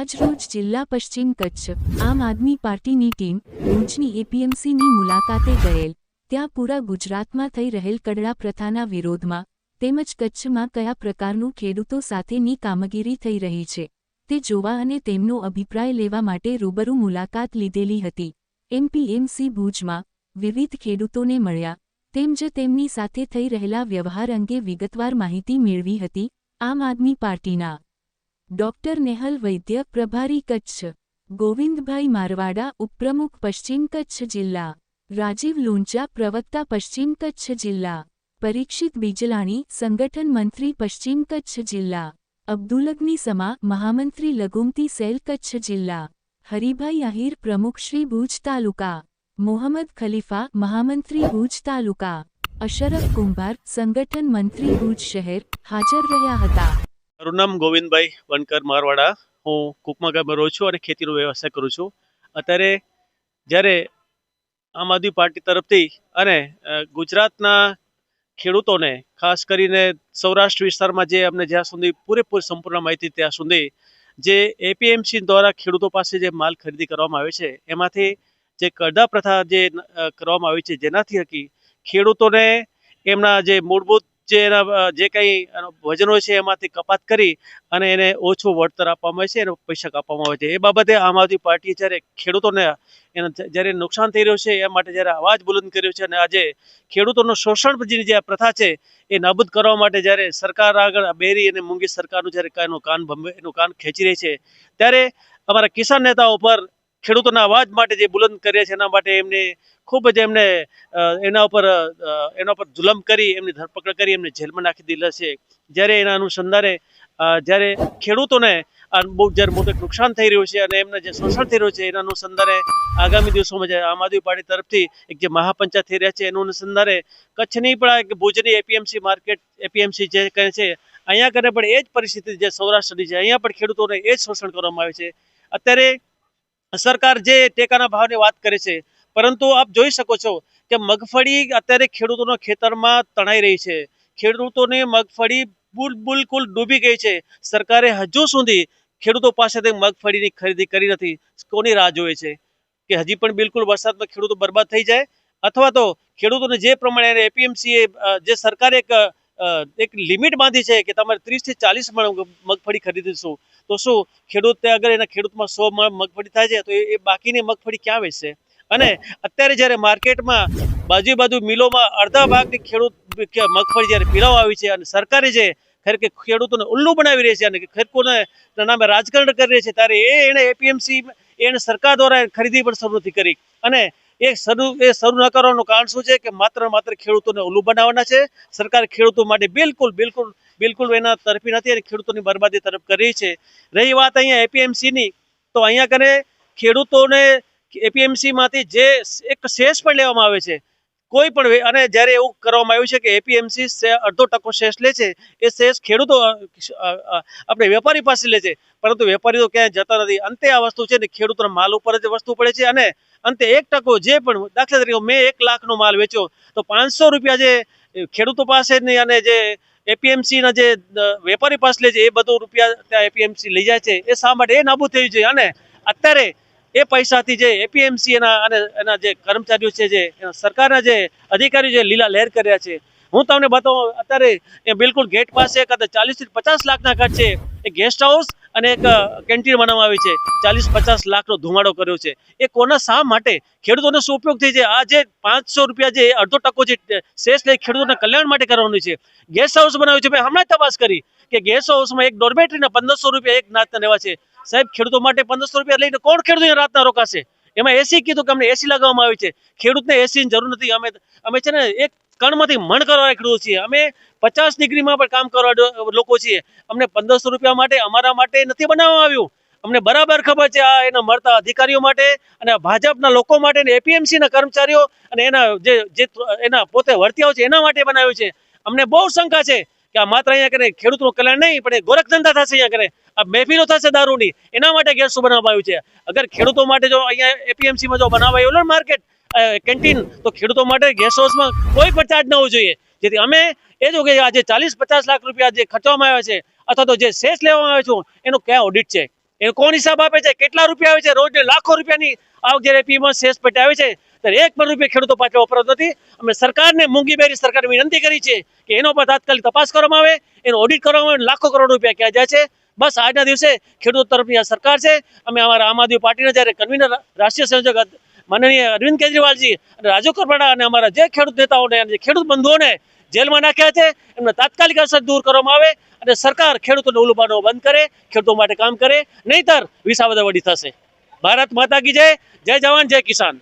આજરોજ જિલ્લા પશ્ચિમ કચ્છ આમ આદમી પાર્ટીની ટીમ ભુજની એપીએમસીની મુલાકાતે ગયેલ, ત્યાં પૂરા ગુજરાતમાં થઈ રહેલ કડડા પ્રથાના વિરોધમાં તેમજ કચ્છમાં કયા પ્રકારનું ખેડૂતો સાથેની કામગીરી થઈ રહી છે તે જોવા અને તેમનો અભિપ્રાય લેવા માટે રૂબરૂ મુલાકાત લીધેલી હતી। એપીએમસી ભુજમાં વિવિધ ખેડૂતોને મળ્યા તેમજ તેમની સાથે થઈ રહેલા વ્યવહાર અંગે વિગતવાર માહિતી મેળવી હતી। આમ આદમી પાર્ટીના ડોક્ટર નેહલ વૈદ્ય પ્રભારી કચ્છ, ગોવિંદભાઈ મારવાડા ઉપપ્રમુખ પશ્ચિમ કચ્છ જિલ્લા, રાજીવ લુંચા પ્રવક્તા પશ્ચિમ કચ્છ જિલ્લા, પરીક્ષિત બીજલાણી સંગઠન મંત્રી પશ્ચિમ કચ્છ જિલ્લા, અબ્દુલગની સમા મહામંત્રી લઘુમતી સેલ કચ્છ જિલ્લા, હરિભાઈ આહિર પ્રમુખ શ્રી ભુજ તાલુકા, મોહમ્મદ ખલીફા મહામંત્રી ભુજ તાલુકા, અશરફ કુંભાર સંગઠન મંત્રી ભુજ શહેર હાજર રહ્યા હતા। મારું નામ ગોવિંદભાઈ વનકર મારવાડા, હું કુકમા ગામમાં રહું છું અને ખેતીનો વ્યવસાય કરું છું। અત્યારે જ્યારે આમ આદમી પાર્ટી તરફથી અને ગુજરાતના ખેડૂતોને ખાસ કરીને સૌરાષ્ટ્ર વિસ્તારમાં જે અમને જ્યાં સુધી પૂરેપૂરી સંપૂર્ણ માહિતી ત્યાં સુધી જે એપીએમસી દ્વારા ખેડૂતો પાસે જે માલ ખરીદી કરવામાં આવે છે એમાંથી જે કડદા પ્રથા જે કરવામાં આવી છે જેનાથી ખેડૂતોને એમના જે મૂળભૂત જે એના જે કંઈ વજન હોય છે એમાંથી કપાત કરી અને એને ઓછું વળતર આપવામાં આવે છે, એને પૈસા કાપવામાં આવે છે। એ બાબતે આમ આદમી પાર્ટીએ જ્યારે ખેડૂતોને એને જ્યારે નુકસાન થઈ રહ્યું છે એ માટે જ્યારે અવાજ બુલંદ કર્યો છે અને આજે ખેડૂતોનું શોષણની જે પ્રથા છે એ નાબૂદ કરવા માટે જ્યારે સરકાર આગળ બેરી અને મૂંગી સરકારનું જ્યારે એનું કાન ખેંચી રહી છે ત્યારે અમારા કિસાન નેતાઓ પર ખેડૂતોના અવાજ માટે જે બુલંદ કરે છે એના માટે એમને ખૂબ જ એના ઉપર જુલમ કરી એમની ધરપકડ કરી એમને જેલમાં નાખી દીધેલા છે। જ્યારે એના અનુસંધાને જ્યારે ખેડૂતોને બહુ જ્યારે મોટું નુકસાન થઈ રહ્યું છે અને એમને જે શોષણ થઈ રહ્યું છે એના અનુસંધાને આગામી દિવસોમાં જે આમ આદમી પાર્ટી તરફથી એક જે મહાપંચાયત થઈ રહ્યા છે એનું અનુસંધાને કચ્છની પણ ભુજની એપીએમસી માર્કેટ એપીએમસી જે કહે છે અહીંયા કરે પણ એ જ પરિસ્થિતિ જે સૌરાષ્ટ્રની છે, અહીંયા પણ ખેડૂતોને એ જ શોષણ કરવામાં આવે છે। અત્યારે સરકાર જે ટેકાના ભાવની વાત કરે છે પરંતુ આપ જોઈ શકો છો કે મગફળી અત્યારે ખેડૂતોના ખેતરમાં તણાઈ રહી છે, ખેડૂતોની મગફળી બિલકુલ ડૂબી ગઈ છે। સરકારે હજુ સુધી ખેડૂતો પાસેથી મગફળીની ખરીદી કરી નથી। કોની રાહ જોવે છે કે હજી પણ બિલકુલ વરસાદમાં ખેડૂતો બરબાદ થઈ જાય અથવા તો ખેડૂતોને જે પ્રમાણે એપીએમસીએ જે સરકારે એક લિમિટ બાંધી છે કે તમારે 30 થી 40 મણ મગફળી ખરીદીશું તો શું ખેડૂત અગર એના ખેડૂતમાં 100 મણ મગફળી થાય છે તો એ બાકીની મગફળી ક્યાં વેચશે? અને અત્યારે જ્યારે માર્કેટમાં બાજુ મિલોમાં અડધા ભાગની ખેડૂત મગફળી જ્યારે પીળાવા આવી છે અને સરકારે જે ખરેખર ખેડૂતોને ઉલ્લુ બનાવી રહી છે અને ખેડૂતોને નામે રાજકારણ કરી રહી છે ત્યારે એને એપીએમસી એને સરકાર દ્વારા ખરીદી પણ શરૂ નથી કરી અને એ શરૂ ન કરવાનું કારણ શું છે કે માત્ર ખેડૂતોને ઉલ્લુ બનાવવાના છે। સરકાર ખેડૂતો માટે બિલકુલ એના તરફી નથી અને ખેડૂતોની બરબાદી તરફ કરી છે। રહી વાત અહીંયા એપીએમસીની તો અહીંયા કને ખેડૂતોને એપીએમસી માંથી જે એક શેષ પણ લેવામાં આવે છે કોઈ પણ અને જ્યારે એવું કરવામાં આવ્યું છે કે એપીએમસી 0.5% શેષ લે છે એ શેષ ખેડૂતો આપણે વેપારી પાસે લે છે પરંતુ વેપારીઓ ક્યાંય જતા નથી। અંતે આ વસ્તુ છે ને ખેડૂતોના માલ ઉપર જ વસ્તુ પડે છે અને અંતે 1% જે પણ દાખલા તરીકે મેં 1 લાખનો માલ વેચ્યો તો 500 રૂપિયા જે ખેડૂતો પાસેની અને જે એપીએમસીના જે વેપારી પાસે લે છે એ બધું રૂપિયા ત્યાં એપીએમસી લઈ જાય છે। એ શા માટે એ નાબૂદ થયું છે અને અત્યારે એ પૈસાથી જે એપીએમસી એના જે કર્મચારીઓ છે જે સરકારના જે અધિકારીઓ જે લીલા લહેર કર્યા છે હું તમને બતાવું અત્યારે એ બિલકુલ ગેટ પાસે 40 થી 50 લાખના ખર્ચે એક ગેસ્ટ હાઉસ અને એક કેન્ટીન બનાવવામાં આવી છે। 40-50 લાખનો ધુમાડો કર્યો છે એ કોના શા માટે? ખેડૂતોને શું ઉપયોગ થઈ છે? આ જે 500 રૂપિયા જે 0.5% જે શેષ લઈ ખેડૂતોના કલ્યાણ માટે કરવાનું છે। ગેસ્ટ હાઉસ બનાવ્યું છે, મેં હમણાં તપાસ કરી કે ગેસ્ટ હાઉસમાં એક ડોર્મેટરીના 1500 રૂપિયા એક નાતના લેવા છે। સાહેબ ખેડૂતો માટે 1500 રૂપિયા લઈને કોણ ખેડૂતો રાતના રોકાશે? એમાં એસી કીધું કે અમને એસી લગાવવામાં આવી છે, ખેડૂતને એસીની જરૂર નથી। અમે છે ને એક કણમાંથી મણ કરવા ખેડૂત છીએ, અમે 50 ડિગ્રીમાં પણ કામ કરવા લોકો છીએ। અમને 1500 રૂપિયા માટે અમારા માટે નથી બનાવવામાં આવ્યું। અમને બરાબર ખબર છે આ એના મળતા અધિકારીઓ માટે અને ભાજપના લોકો માટે અને એપીએમસીના કર્મચારીઓ અને એના એના પોતે વર્તિયાઓ છે એના માટે બનાવ્યું છે। અમને બહુ શંકા છે કે આ માત્ર અહીંયા કરે ખેડૂતનું કલ્યાણ નહીં પણ ગોરખ ધંધા થશે, અહીંયા કરે આ મહેફિલો થશે દારૂની, એના માટે ગેસ બનાવવામાં આવ્યું છે। અગર ખેડૂતો માટે જો અહીંયા એપીએમસીમાં જો બનાવાયું હોય માર્કેટ કેન્ટીન તો ખેડૂતો માટે ગેસ્ટ હાઉસમાં કોઈ પણ ચાર્જ ન હોવો જોઈએ, જેથી અમે એ જો કે આજે 40-50 લાખ રૂપિયા જે ખર્ચવામાં આવ્યા છે અથવા તો જે શેષ લેવામાં આવે છે એનો ક્યાં ઓડિટ છે? એ કોણ હિસાબ આપે છે? કેટલા રૂપિયા આવે છે? રોજને લાખો રૂપિયાની આવક જ્યારે પીએમ સેસ પેટે આવે છે ત્યારે 1 પણ રૂપિયા ખેડૂતો પાસે વપરાતો નથી. અમે સરકારને મૂંગીબેરી સરકારને વિનંતી કરી છે કે એનો પર તાત્કાલિક તપાસ કરવામાં આવે, એનો ઓડિટ કરવામાં આવે. લાખો કરોડ રૂપિયા ક્યાં જાય છે? બસ આજના દિવસે ખેડૂત તરફની આ સરકાર છે. અમે અમારા આમ આદમી પાર્ટીના જ્યારે કન્વીનર રાષ્ટ્રીય સંયોજક માનનીય અરવિંદ કેજરીવાલજી અને રાજુ કરપડા અને અમારા જે ખેડૂત નેતાઓને અને ખેડૂત બંધુઓને જેલમાં નાખ્યા છે એમને તાત્કાલિક અસર દૂર કરવામાં આવે અને સરકાર ખેડૂતોને ઉલુબાનો બંધ કરે, ખેડૂતો માટે કામ કરે, નહીતર વિસાવદર વડી થશે. ભારત માતા કી જય. જય જવાન જય કિસાન.